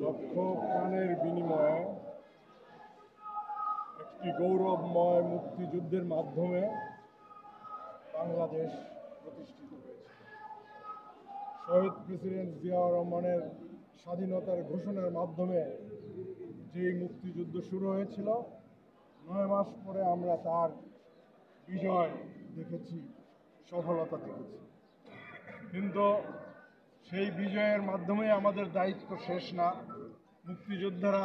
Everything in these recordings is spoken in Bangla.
লক্ষ প্রাণের বিনিময়ে একটি গৌরবময় মুক্তিযুদ্ধের মাধ্যমে বাংলাদেশ প্রতিষ্ঠিত হয়েছে। শহীদ প্রেসিডেন্ট জিয়াউর রহমানের স্বাধীনতার ঘোষণার মাধ্যমে যেই মুক্তিযুদ্ধ শুরু হয়েছিল, 9 মাস পরে আমরা তার বিজয় দেখেছি, সফলতা দেখেছি। কিন্তু সেই বিজয়ের মাধ্যমে আমাদের দায়িত্ব শেষ না। মুক্তিযোদ্ধারা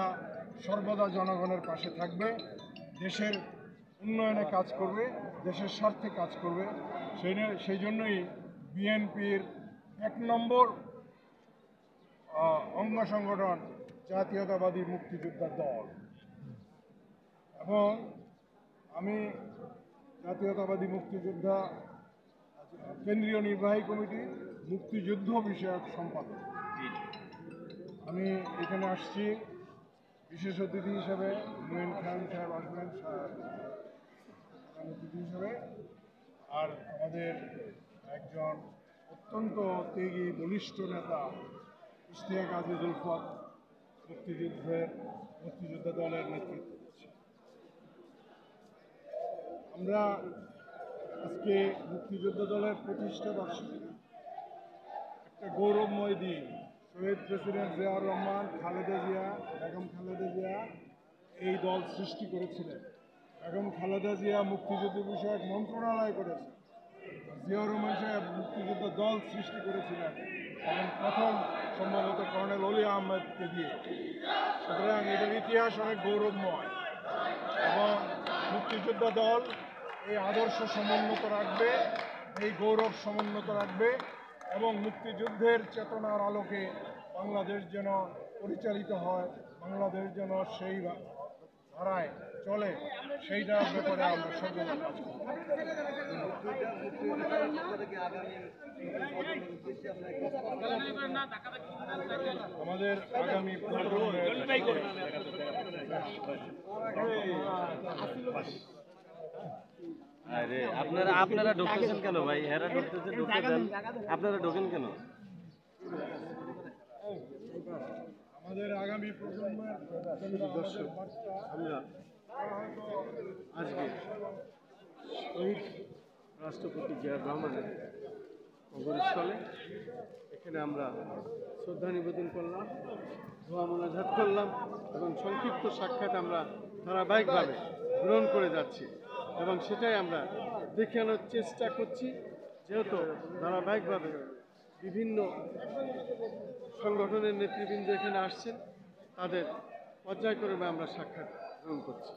সর্বদা জনগণের পাশে থাকবে, দেশের উন্নয়নে কাজ করবে, দেশের স্বার্থে কাজ করবে। সেই জন্যই বিএনপির 1 নম্বর অঙ্গ সংগঠন জাতীয়তাবাদী মুক্তিযোদ্ধা দল, এবং আমি জাতীয়তাবাদী মুক্তিযোদ্ধা কেন্দ্রীয় নির্বাহী কমিটি মুক্তিযুদ্ধ বিষয়ক সম্পাদক। আমি এখানে আসছি বিশেষ অতিথি হিসেবে। মঈন খান সাহেব আসবেন অতিথি হিসেবে, আর আমাদের একজন অত্যন্ত ত্যাগী বলিষ্ঠ নেতা ইশতিয়াক আজিজ উলফত মুক্তিযোদ্ধা দলের নেতৃত্ব দিচ্ছে। আমরা আজকে মুক্তিযোদ্ধা দলের প্রতিষ্ঠা বার্ষিকী, একটা গৌরবময় দিন। শহীদ প্রেসিডেন্ট জিয়াউর রহমান, বেগম খালেদা জিয়া এই দল সৃষ্টি করেছিলেন। বেগম খালেদা জিয়া মুক্তিযুদ্ধ বিষয়ক মন্ত্রণালয় করেছেন। জিয়াউর রহমান সাহেব মুক্তিযুদ্ধ দল সৃষ্টি করেছিলেন, এবং প্রথম সম্ভবত কর্নেল অলি আহমেদকে দিয়ে। সুতরাং এটার ইতিহাস অনেক গৌরবময়, এবং মুক্তিযোদ্ধা দল এই আদর্শ সমুন্নত রাখবে, এই গৌরব সমুন্নত রাখবে, এবং মুক্তিযুদ্ধের চেতনার আলোকে বাংলাদেশ যেন পরিচালিত হয়, বাংলাদেশ যেন সেই ধারায় চলে, সেইটার ব্যাপারে আমরা সর্বদা কাজ করব। আমাদের আগামী আপনারা ঢুকতেছেন কেন ভাই? হেরা ঢুকতেছে, ঢুকতে দেন, আপনারা ঢোকেন কেন? আমাদের আগামী প্রজন্মের আজকে শহীদ রাষ্ট্রপতি জিয়াউর রহমানের কবরস্থলে এখানে আমরা শ্রদ্ধা নিবেদন করলাম, দোয়া মোনাজাত করলাম, এবং সংক্ষিপ্ত সাক্ষাৎ আমরা ধারাবাহিকভাবে গ্রহণ করে যাচ্ছি, এবং সেটাই আমরা দেখানোর চেষ্টা করছি। যেহেতু ধারাবাহিকভাবে বিভিন্ন সংগঠনের নেতৃবৃন্দ এখানে আসছেন, তাদের পর্যায়ক্রমে আমরা সাক্ষাৎ গ্রহণ করছি।